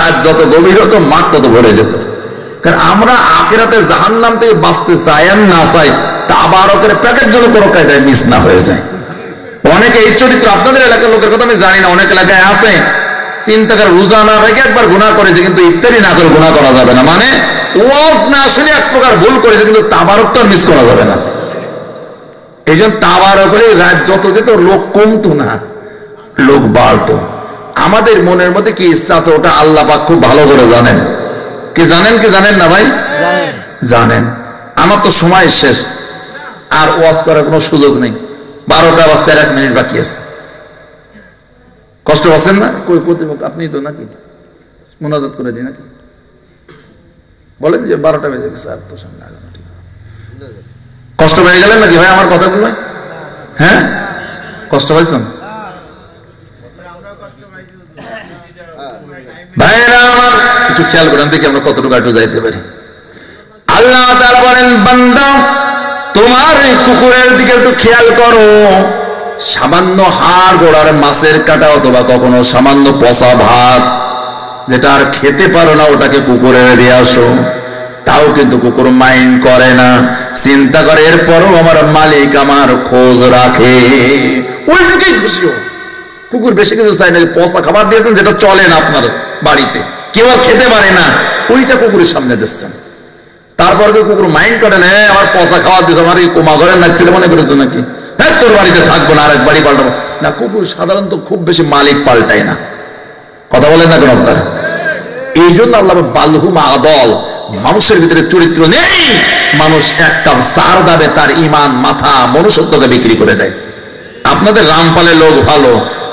রাত যত গভীর হতো মাঠ তত ভরে যেত। কারণ আমরা আখিরাতে জাহান্নাম থেকে বাঁচতে চাই আর না চাই, তাবারকের প্যাকেট যেন কোনো কায়দায় মিস না হয়ে যায়। অনেকে এই চরিত্র, আপনাদের এলাকার লোকের কথা আমি জানি না, অনেক এলাকায় আছে চিন্তা করে রোজা না রেখে একবার গুনাহ করেছে, কিন্তু ইফতারি না করে গুনাহ করা যাবে না, মানে ওয়াজ না শুনে এক প্রকার ভুল করেছে, কিন্তু তাবারক তো মিস করা যাবে না। এই জন্য তাবারক হলে রাত যত যেত লোক কমতো না, লোক বাড়তো। আমাদের মনের মধ্যে কি ইচ্ছা আছে ওটা আল্লাহ পাক খুব ভালো করে জানেন। কি জানেন কি জানেন না ভাই? জানেন। আমার তো সময় শেষ, আর ওয়াজ করার কোনো সুযোগ নেই। 12টা বাজতে 1 মিনিট বাকি আছে। কষ্ট পাচ্ছেন না? কই প্রতিপক্ষ আপনি তো নাকি মুনাজাত করে দিই নাকি? বলেন যে 12টা বেজে গেছে, আর তো সামনে আগানো ঠিক। কষ্ট পেয়ে গেলেন নাকি ভাই আমার কথাগুলো? হ্যাঁ, কষ্ট পাইছেন ভাইরা আমার? একটু খেয়াল করেন দেখি আমরা কতটুকু একটু যাইতে পারি। আল্লাহ তাআলা বলেন, বান্দা তোমার এই কুকুরের দিকে একটু খেয়াল করো। সামান্য হাড় গোড়ার মাছের কাটা অথবা কখনো সামান্য পচা ভাত যেটা আর খেতে পারো না, ওটাকে কুকুরের দিয়ে আসো, তাও কিন্তু কুকুর মাইন্ড করে না, চিন্তা করে এরপরও আমার মালিক আমার খোঁজ রাখে, ওই দিকেই খুশি হোক। কুকুর বেশি কিছু চাই না, পচা খাবার দিয়েছেন যেটা চলে না আপনার বাড়িতে, কেউ আর খেতে পারে না, ওইটা কুকুরের সামনে দিচ্ছেন। তারপর কুকুর মাইন্ড করে না, আমার পচা খাবার দিয়েছে, আমার এই কোমা ঘরের নাচছিলে মনে করেছো নাকি, হ্যাঁ তোর বাড়িতে থাকবো না, আরেক বাড়ি পাল্টাবো না। কুকুর সাধারণত খুব বেশি মালিক পাল্টায় না, কথা বলেন না কেন আপনারা? এই জন্য আল্লাহ বালহুম আদল, মানুষের ভিতরে চরিত্র নেই, মানুষ এক কাপ চার দাবে তার ইমান মাথা মনুষ্যত্বকে বিক্রি করে দেয়। আপনাদের রামপালের লোক ভালো,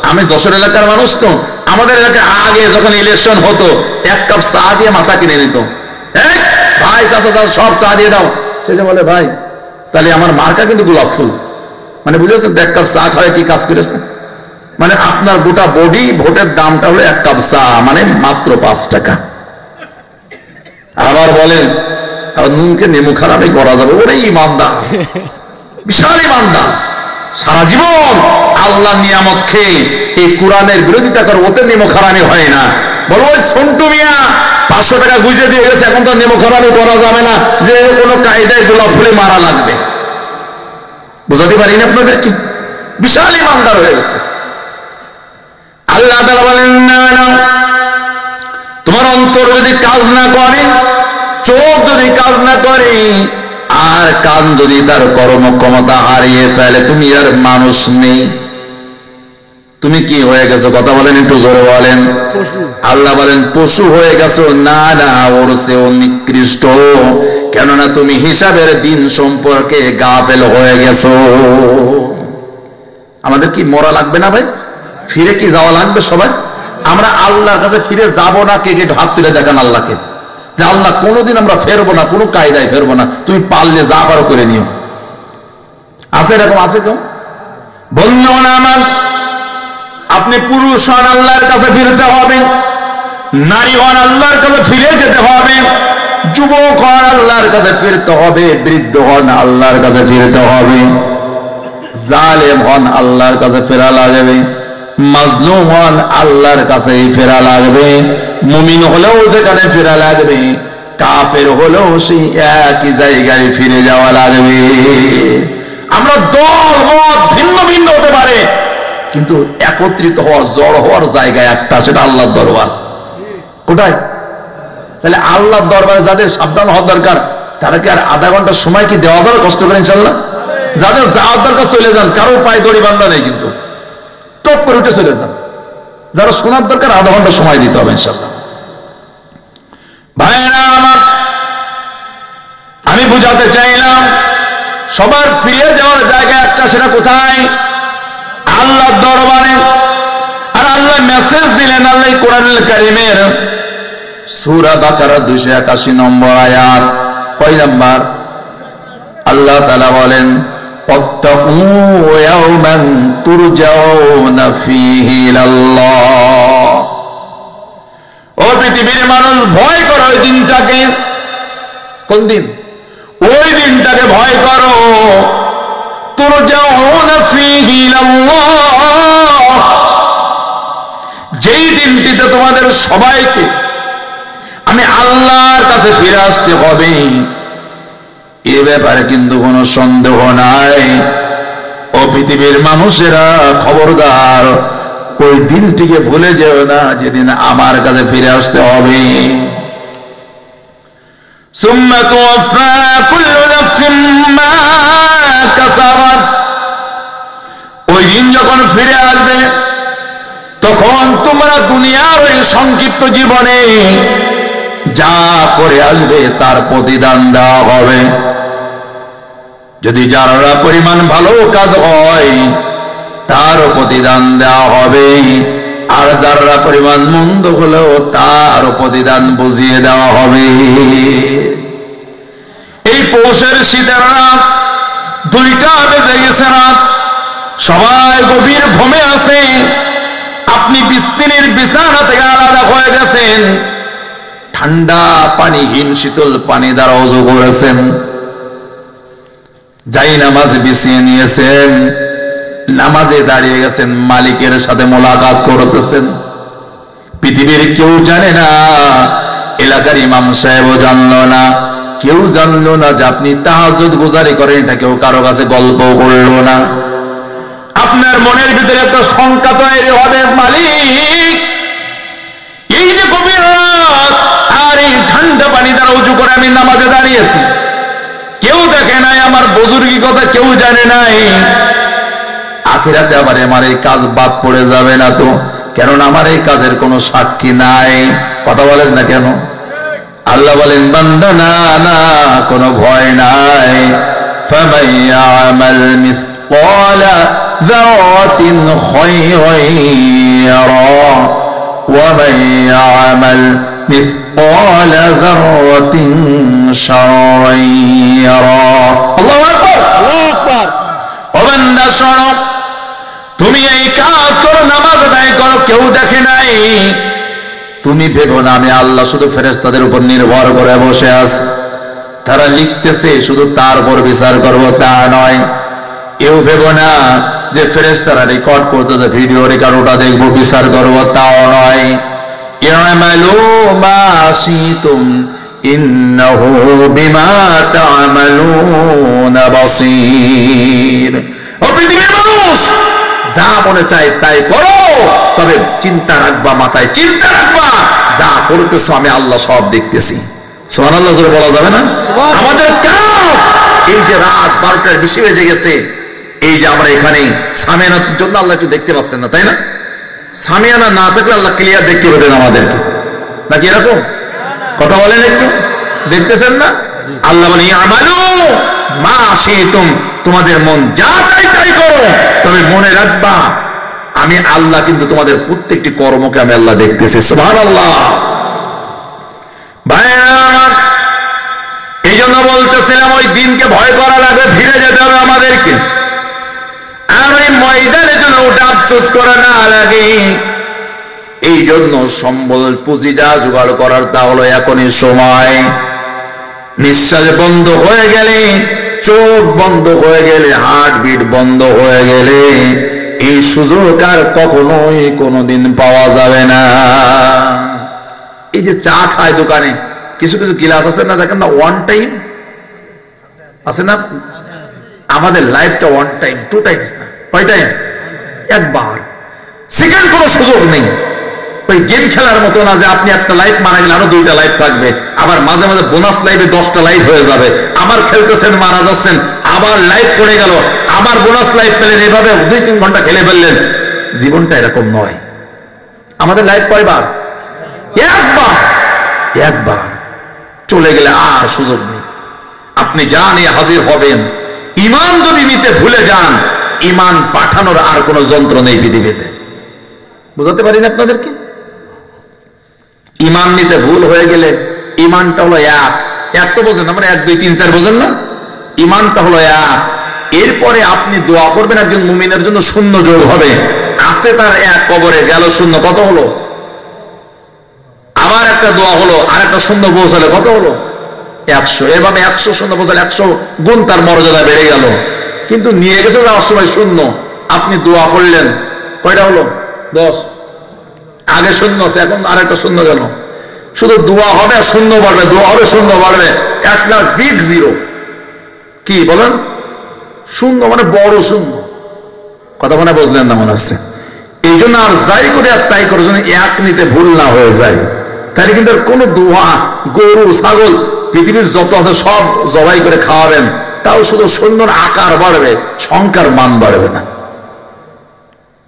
আমি যশোর এলাকার মানুষ তো, আমাদের এলাকায় আগে যখন ইলেকশন হতো 1 কাপ চা দিয়ে মাথা কিনে নিত। ভাই চাচা সব চা দিয়ে দাও, সে যে বলে ভাই তাহলে আমার মার্কা কিন্তু গোলাপ ফুল, মানে বুঝেছেন 1 কাপ চা খাওয়ায় কি কাজ করেছে, মানে আপনার গোটা বডি ভোটের দামটা হলো 1 কাপ চা, মানে মাত্র 5 টাকা। আবার বলেন নুনকে নেমু খারাপই করা যাবে, ওরে ইমানদার, বিশাল ইমানদার, সারা জীবন আল্লাহ নিয়ামত খেয়ে এই কোরআনের বিরোধিতা করে, ওতে নেমু খারামি হয় না। বলো ওই সন্টু মিয়া 500 টাকা গুঁজে দিয়ে গেছে, এখন তো নেমু খারামি করা যাবে না, যে কোনো কায়দায় গোলাপ ফুলে মারা লাগবে। বুঝাতে পারি না আপনাদের? কি বিশাল ইমানদার হয়ে গেছে। আল্লাহ তাআলা বলেন, না না, তোমার অন্তর যদি কাজ না করে, চোখ যদি কাজ না করে, আর কান যদি তার কর্মক্ষমতা হারিয়ে ফেলে, তুমি আর মানুষ নেই, তুমি কি হয়ে গেছো? কথা বলেন, একটু জোরে বলেন। আল্লাহ বলেন পশু হয়ে গেছো? না না, ওর চেয়েও নিকৃষ্ট, কেননা তুমি হিসাবের দিন সম্পর্কে গাফেল হয়ে গেছো। আমাদের কি মরা লাগবে না ভাই? ফিরে কি যাওয়া লাগবে সবাই? আমরা আল্লাহর কাছে ফিরে যাব না, কে কে হাত তুলে দেখান আল্লাহকে, যে আল্লাহ কোনোদিন আমরা ফেরবো না, কোনো কায়দায় ফেরবো না, তুমি পারলে যা পারো করে নিও। আছে এরকম? আছে কেউ? বললো না আমার, আপনি পুরুষ হন আল্লাহর কাছে ফিরতে হবে, নারী হন আল্লাহর কাছে ফিরে যেতে হবে, যুবক হন আল্লাহর কাছে ফিরতে হবে, বৃদ্ধ হন আল্লাহর কাছে ফিরতে হবে, জালেম হন আল্লাহর কাছে ফেরা লাগবে, মাজলুম হন আল্লাহর কাছেই ফেরা লাগবে, মুমিন হলেও যেখানে ফেরা লাগবে, কাফের হলেও সেই একই জায়গায় ফিরে যাওয়া লাগবে। আমরা দল মত ভিন্ন ভিন্ন হতে পারে, কিন্তু একত্রিত হওয়ার, জড় হওয়ার জায়গায় একটা, সেটা আল্লাহর দরবার। কোথায়? তাহলে আল্লাহর দরবারে যাদের সাবধান হওয়ার দরকার, তারা কি আর আধা ঘন্টা সময় কি দেওয়া যাবে কষ্ট করে? ইনশাল্লাহ। যাদের যাওয়ার দরকার চলে যান, কারো পায়ে দড়ি বান্ধা নেই, কিন্তু টপ করে উঠে চলে যান। যারা শোনার দরকার আধা ঘন্টা সময় দিতে হবে ইনশাল্লাহ। ভাইরা আমার, আমি বুঝাতে চাইলাম সবার ফিরে যাওয়ার জায়গা একটা, সেটা কোথায়? আল্লাহর দরবারে। আর আল্লাহ মেসেজ দিলেন, আল্লাহ কোরআনুল কারীমের সূরা বাকারা 281 নম্বর আয়াত, কয় নাম্বার? আল্লাহ তাআলা বলেন, ওয়াত্তাকু ইয়াওমান তুরজাউনা ফীহি ইলাল্লাহ। ও পৃথিবীর মানুষ, ভয় করো ওই দিনটাকে। কোন দিন? ওই দিনটাকে ভয় করো, তুরজাউনা ফীহি ইলাল্লাহ, যেই দিনটিতে তোমাদের সবাইকে আমি আল্লাহর কাছে ফিরে আসতে হবে, এ ব্যাপারে কিন্তু কোনো সন্দেহ নাই। ও পৃথিবীর মানুষেরা, খবরদার ওই দিনটিকে ভুলে যেও না যেদিন আমার কাছে ফিরে আসতে হবে। সুম্মা তুওয়াফা কুল্লু নাফসিন মা কাসাবাত, ওই দিন যখন ফিরে আসবে তখন তোমরা দুনিয়ার ওই সংক্ষিপ্ত জীবনে যা করে আসবে তার প্রতিদান দেওয়া হবে। যদি যারা পরিমাণ ভালো কাজ হয় তারও প্রতিদান দেওয়া হবে, আর যারা পরিমাণ মন্দ হলেও তার প্রতিদান বুঝিয়ে দেওয়া হবে। এই পৌষের শীতের রাত, 2টা বেজে গেছে রাত, সবাই গভীর ঘুমে আছে। আপনি বিছানার বিছানা থেকে আলাদা হয়ে গেছেন, ঠান্ডা পানি, হিম শীতল পানি দ্বারা ওযু করেছেন, যাই নামাজ বিছিয়ে নিয়েছেন, নামাজে দাঁড়িয়ে গেছেন, মালিকের সাথে মোলাকাত করতেছেন। পৃথিবীর কেউ জানে না, এলাকার ইমাম সাহেবও জানলো না, কেউ জানলো না যে আপনি তাহাজ্জুদ গুজারি করেন, এটা কেউ কারো কাছে গল্প করলো না। আপনার মনের ভিতরে একটা শঙ্কা তৈরি হবে, মালিক এই যে গভীর রাত আর এই ঠান্ডা পানি দ্বারা উঁচু করে আমি নামাজে দাঁড়িয়েছি, কেউ দেখে নাই, আমার বুজুর্গি কথা কেউ জানে নাই, আখিরাতে আবার আমার এই কাজ বাদ পড়ে যাবে না তো? কেননা আমার এই কাজের কোনো সাক্ষী নাই। কথা বলেন না কেন? আল্লাহ বলেন, বান্দা না না, কোনো ভয় নাই। ফামান ইয়ামাল মিসকালা যারাতিন খায়রান ইয়ারা ওয়া মান ইয়ামাল মিসকালা যারাতিন শাররান ইয়ারা। আল্লাহু আকবার, আল্লাহু আকবার। ও বান্দা শোনো, তুমি এই কাজ করো, নামাজ আদায় করো, কেউ দেখে নাই। তুমি ভেবো না আমি আল্লাহ শুধু ফেরেশতাদের উপর নির্ভর করে বসে আছি, তারা লিখতেছে শুধু তার উপর বিচার করবো, তা নয়। এও ভেবো না যে ফেরেশতারা রেকর্ড করতেছে, ভিডিও রেকর্ড, ওটা দেখবো বিচার করবো, তাও নয়। ইয়ামালু মা শিতুম ইন্নাহু বিমা তা'মালুনা বাসীর। ও পৃথিবীর মানুষ, যা মনে চায় তাই করো, তবে চিন্তা রাখবা, মাথায় চিন্তা রাখবা, যা করতেছো আমি আল্লাহ সব দেখতেছি। সুবহানাল্লাহ জোরে বলা যাবে না? আমাদের কাজ, এই যে রাত 12টার বেশি বেজে গেছে, এই যে আমরা এখানে সামিয়ানার জন্য আল্লাহ একটু দেখতে পাচ্ছেন না, তাই না? সামিয়ানা না থাকলে আল্লাহ ক্লিয়ার দেখতে পেতেন আমাদেরকে, নাকি এরকম? কথা বলেন, একটু দেখতেছেন না? আল্লাহ বলে, আমালু মা শিতুম, তোমাদের মন যা চাই তাই করো, তবে মনে রাখবা আমি আল্লাহ কিন্তু তোমাদের প্রত্যেকটি কর্মকে আমি আল্লাহ দেখতেছি। সুবহানাল্লাহ। ভাইরা, এই জন্য বলতেছিলাম ওই দিনকে ভয় করা লাগবে, ফিরে যেতে হবে আমাদেরকে, আর ওই ময়দানে যেন ওটা আফসোস করা না লাগে। এই জন্য সম্বল পুঁজি যা জোগাড় করার তা হলো এখনই সময়। নিঃশ্বাস বন্ধ হয়ে গেলে, চোখ বন্ধ হয়ে গেলে, হার্টবিট বন্ধ হয়ে গেলে এই সুযোগ আর কখনোই কোনোদিন পাওয়া যাবে না। এই যে চা খায় দোকানে, কিছু কিছু গিলাস আছে না, দেখেন না, ওয়ান টাইম আছে না? আমাদের লাইফটা ওয়ান টাইম, 2 টাইমস না, কয় টাইম? একবার। সেকেন্ড কোনো সুযোগ নেই। ওই গেম খেলার মতো না যে আপনি একটা লাইফ মারা গেলে আরো 2টা লাইফ থাকবে, আবার মাঝে মাঝে বোনাস লাইফে 10টা লাইফ হয়ে যাবে, আবার খেলতেছেন, মারা যাচ্ছেন, আবার লাইফ পড়ে গেল, আবার বোনাস লাইফ পেলেন, এভাবে 2-3 ঘন্টা খেলে ফেললেন। জীবনটা এরকম নয়। আমাদের লাইফ কয়বার? একবার। একবার চলে গেলে আর সুযোগ নেই। আপনি যা নিয়ে হাজির হবেন, ইমান যদি নিতে ভুলে যান, ইমান পাঠানোর আর কোন যন্ত্র নেই পৃথিবীতে। বুঝাতে পারি না আপনাদেরকে? ইমান নিতে ভুল হয়ে গেলে, ইমানটা হলো এক তো বোঝেন, আমরা 1, 2, 3, 4 বোঝেন না? ইমানটা হলো এক। এরপরে আপনি দোয়া করবেন একজন মুমিনের জন্য, 0 যোগ হবে, আছে তার 1, কবরে গেল 0, কত হলো? আবার একটা দোয়া হলো, আর একটা 0 পৌঁছালে কত হলো? 100। এভাবে 100 0 পৌঁছালে 100 গুণ তার মর্যাদা বেড়ে গেল। কিন্তু নিয়ে গেছে যাওয়ার সময় 0, আপনি দোয়া করলেন, কয়টা হলো? 10। আগে 0 আছে, এখন আর একটা 0 গেল। শুধু দোয়া হবে শূন্য বাড়বে, দোয়া হবে শূন্য বাড়বে, 1 লাখ বিগ জিরো। কি বলেন? শূন্য মানে বড় শূন্য। কথা মনে বুঝলেন না মনে হচ্ছে। এই জন্য আর যাই করে আর তাই করে যেন এক নিতে ভুল না হয়ে যায়। তাহলে কিন্তু কোনো দোয়া, গরু ছাগল পৃথিবীর যত আছে সব জবাই করে খাওয়াবেন, তাও শুধু শূন্যর আকার বাড়বে, সংখ্যার মান বাড়বে না।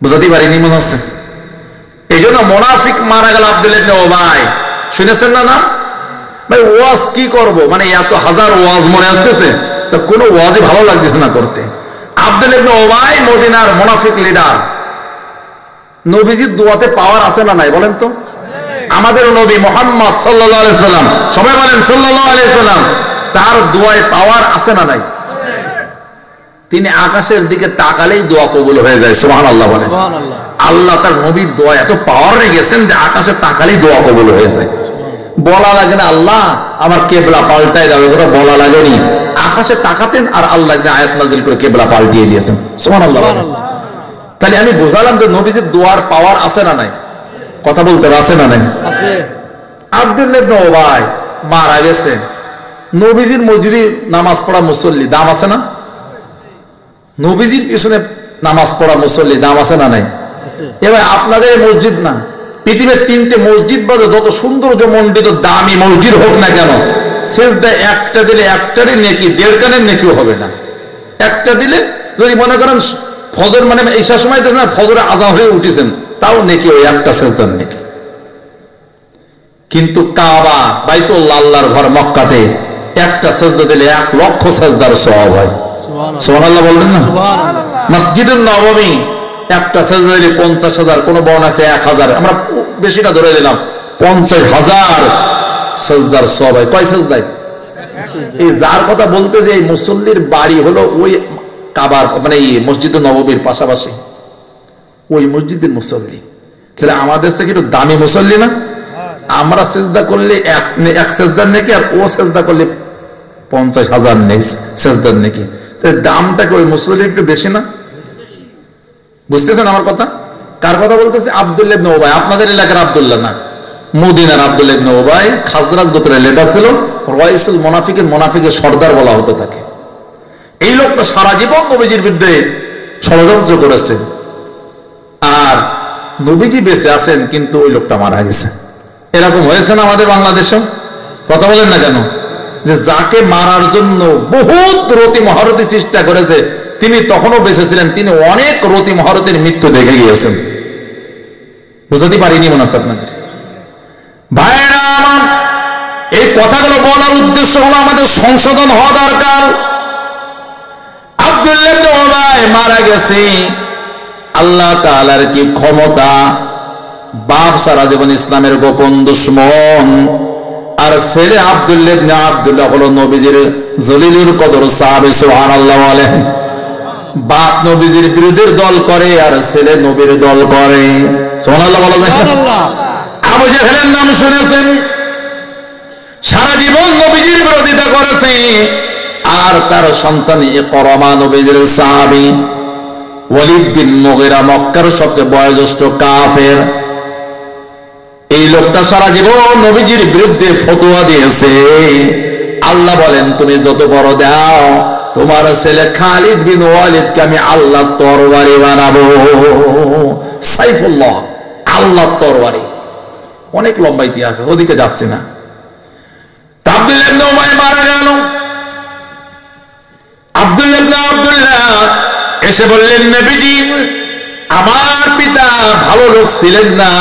বুঝাতে পারিনি মনে হচ্ছে। এই জন্য মুনাফিক মারা গেল আব্দুল্লাহ ইবনে উবাই, শুনেছেন না নাম? ভাই ওয়াজ কি করব, মানে এত হাজার ওয়াজ মনে আসতেছে, তো কোনো ওয়াজই ভালো লাগতেছে না করতে। আব্দুল্লাহ ইবনে উবাই মদিনার মুনাফিক লিডার। নবীজির দোয়াতে পাওয়ার আছে না নাই বলেন তো? আমাদের নবী মুহাম্মদ সাল্লাল্লাহু আলাইহি সাল্লাম, সবাই বলেন সাল্লাল্লাহু আলাইহি সাল্লাম, তার দোয়ায় পাওয়ার আছে না নাই? তিনি আকাশের দিকে তাকালেই দোয়া কবুল হয়ে যায়। সুবহানাল্লাহ বলেন। আল্লাহ তার নবীর দোয়া এত পাওয়ার রেখেছেন যে আকাশে তাকালেই দোয়া কবুল হয়ে যায়। বলা লাগে না আল্লাহ আমার কেবলা পাল্টাই দাও, কথা বলা লাগেনি। আকাশে তাকাতেন আর আল্লাহ আয়াত নাযিল করে কেবলা পাল্টিয়ে দিয়েছেন। সুবহানাল্লাহ। তাহলে আমি বুঝালাম যে নবীজির দোয়ার পাওয়ার আছে না নাই? কথা বলতে আছে না নাই? আছে। আব্দুল্লাহ ইবনে উবাই মারা গেছে, নবীজির মসজিদে নামাজ পড়া মুসল্লি দাম আছে না? নবীজির পিছনে নামাজ পড়া মুসল্লি দাম আছে না নাই? এবার আপনাদের মসজিদ না, পৃথিবীর 3টে মসজিদ বাদে যত সুন্দর যে মন্ডিত দামি মসজিদ হোক না কেন, সেজদায় একটা দিলে একটারই নেকি 1.5 কানের নেকিও হবে না। একটা দিলে যদি মনে করেন ফজর মানে ঈশার সময় না ফজরে আযান হয়ে উঠেছেন, তাও নেকি ওই একটা সেজদার নেকি। কিন্তু কাবা বাইতুল্লাহ আল্লাহর ঘর মক্কাতে একটা সেজদা দিলে 1 লক্ষ সেজদার সওয়াব হয়। সুবহানাল্লাহ বলবেন না? মসজিদুন নববী একটা সেজদা দিলে 50,000, কোন বর্ণ আছে 1,000, আমরা বেশিটা ধরে দিলাম 50,000 সেজদার সওয়াব হয়। কয় সেজদায়? এই যার কথা বলতে যে এই মুসল্লির বাড়ি হলো ওই কাবার মানে এই মসজিদুন নববীর পাশাপাশি ওই মসজিদের মুসল্লি, তাহলে আমাদের থেকে একটু দামি মুসল্লি না? আমরা সেজদা করলে এক সেজদার নেকি, আর ও সেজদা করলে 50,000 সেজদার নেকি। দামটা কি ওই মুসল্লির একটু বেশি না? বুঝতেছেন আমার কথা? কার কথা বলতেছে? আব্দুল্লাহ ইবনে উবাই। আপনাদের এলাকার আব্দুল্লাহ না, মদিনার আব্দুল্লাহ ইবনে উবাই খাজরাজ গোত্রের লিডার ছিল। রাইসুল মুনাফিকের সর্দার বলা হতে থাকে। এই লোকটা সারা জীবন নবীজির বিরুদ্ধে ষড়যন্ত্র করেছে, আর নবীজি বেঁচে আছেন কিন্তু ওই লোকটা মারা গেছে। এরকম হয়েছে না আমাদের বাংলাদেশে? কথা বলেন না কেন? যে যাকে মারার জন্য বহুত রতি মহারতি চেষ্টা করেছে, তিনি তখনও বেঁচে ছিলেন, তিনি অনেক রতি মহারতির মৃত্যু দেখে গিয়েছেন। বুঝতে পারিনি মনে হচ্ছে আপনাদের। ভাইরা আমার, এই কথাগুলো বলার উদ্দেশ্য হলো আমাদের সংশোধন হওয়া দরকার। আব্দুল্লাহ ইবনে উবাই মারা গেছে, আল্লাহ তাআলার কি ক্ষমতা! বাপ সারা জীবন ইসলামের গোপন দুশমন, আর ছেলে আব্দুল্লাহ ইবনে আব্দুল্লাহ হলো নবীজির জলিলুল কদর সাহাবী। সুবহানাল্লাহ বলেন। বাপ নবীজির বিরোধীর দল করে আর ছেলে নবীর দল করে। সুবহানাল্লাহ বলা যায়? আবু জাহেলের নাম শুনেছেন, সারা জীবন নবীজির বিরোধিতা করেছে, আর তার সন্তান ইকরামা নবীজির সাহাবী। ওয়ালিদ বিন মুগীরা মক্কার সবচেয়ে বয়োজ্যেষ্ঠ কাফের। এই লোকটা সারা জীবন নবীজির বিরুদ্ধে ফতোয়া দিয়েছে। আল্লাহ বলেন তুমি যত বড় দাও, তোমার ছেলে খালিদ বিন ওয়ালিদকে আমি আল্লাহর তরবারি বানাবো। সাইফুল্লাহ, আল্লাহর তরবারি। অনেক লম্বা ইতিহাস আছে, ওদিকে যাচ্ছি না। আব্দুল্লাহ ইবনে উবাই মারা গেল। আব্দুল্লাহ ইবনে আব্দুল্লাহ এসে বললেন, নবীজি আমার পিতা ভালো লোক ছিলেন না,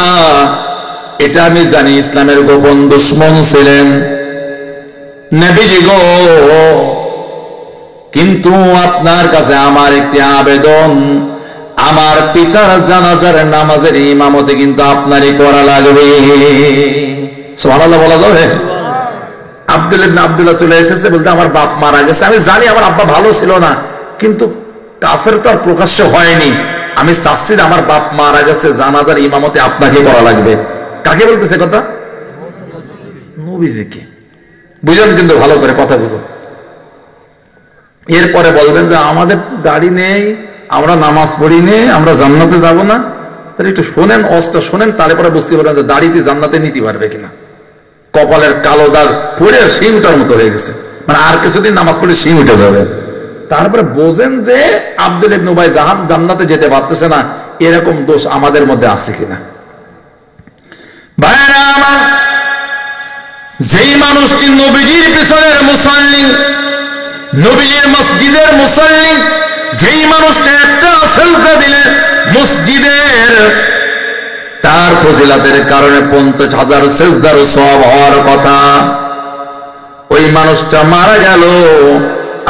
এটা আমি জানি, ইসলামের গোপন দুশমন ছিলেন নবীজি গো, কিন্তু আপনার কাছে আমার একটি আবেদন, আমার পিতার জানাজার নামাজের ইমামতি কিন্তু আপনারই করা লাগবে। সুবহানাল্লাহ বলা যাবে? আব্দুল্লাহ ইবনে আব্দুল্লাহ চলে এসেছে বলতে, আমার বাপ মারা গেছে, আমি জানি আমার আব্বা ভালো ছিল না, কিন্তু কাফের তো আর প্রকাশ্য হয়নি, আমি চাচ্ছি আমার বাপ মারা গেছে, জানাজার ইমামতি আপনাকে করা লাগবে। কাকে বলতেছে কথা? নবীজিকে। বুঝলেন কিন্তু ভালো করে কথাগুলো। এরপরে বলবেন যে আমাদের দাড়ি নেই, আমরা নামাজ পড়ি নেই, আমরা জান্নাতে যাব না। তাহলে একটু শোনেন, অস্ত শোনেন, তারপরে বুঝতে পারবেন যে দাড়িতে জান্নাতে নিতে পারবে কিনা। কপালের কালো দাগ পড়ে শিং উঠার মতো হয়ে গেছে, মানে আর কিছুদিন নামাজ পড়লে শিং উঠে যাবে। তারপরে বোঝেন যে আব্দুল ইবনে উবাই জান্নাতে যেতে পারতেছে না, এরকম দোষ আমাদের মধ্যে আছে কিনা। ভাইরা আমার, যেই মানুষটি নবীজির পিছনের মুসাল্লি, নবীজির মসজিদের মুসাল্লি, যেই মানুষটা একটা সেজদা দিলে মসজিদের তার ফজিলাতের কারণে 50,000 সেজদার সওয়াব হওয়ার কথা, ওই মানুষটা মারা গেল।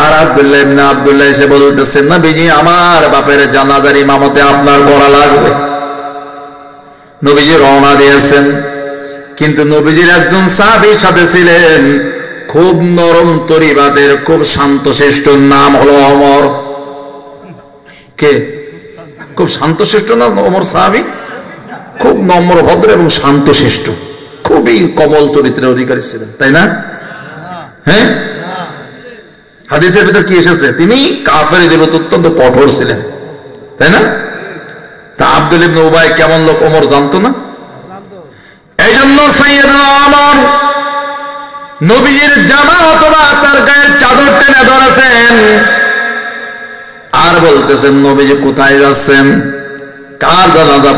আর আব্দুল্লাহ ইবনে আব্দুল্লাহ এসে বলতেছেন, নবীজি আমার বাপের জানাজার ইমামতে আপনার করা লাগবে। নবীজি রওনা দিয়েছেন, কিন্তু নবীজির একজন সাহাবীর সাথে ছিলেন খুব নরম তরিবাদের, খুব শান্তশিষ্ট, নাম হলো ওমর। কে? খুব শান্তশিষ্ট না ওমর সাহাবী? খুব নম্র, ভদ্র এবং শান্তশিষ্ট, খুবই কমল চরিত্রের অধিকারী ছিলেন, তাই না? হ্যাঁ, হাদিসের ভিতর কি এসেছে? তিনি কাফেরদের প্রতি অত্যন্ত কঠোর ছিলেন, তাই না? তা আব্দুল ইবনে উবাই কেমন লোক ওমর জানতো না? এই জন্য সাইয়েদনা ওমর নবীজির জামা অথবা তার গায়ের চাদর টেনে ধরেছেন আর বলতেছেন, নবীজি কোথায় যাচ্ছেন? কার জানাজা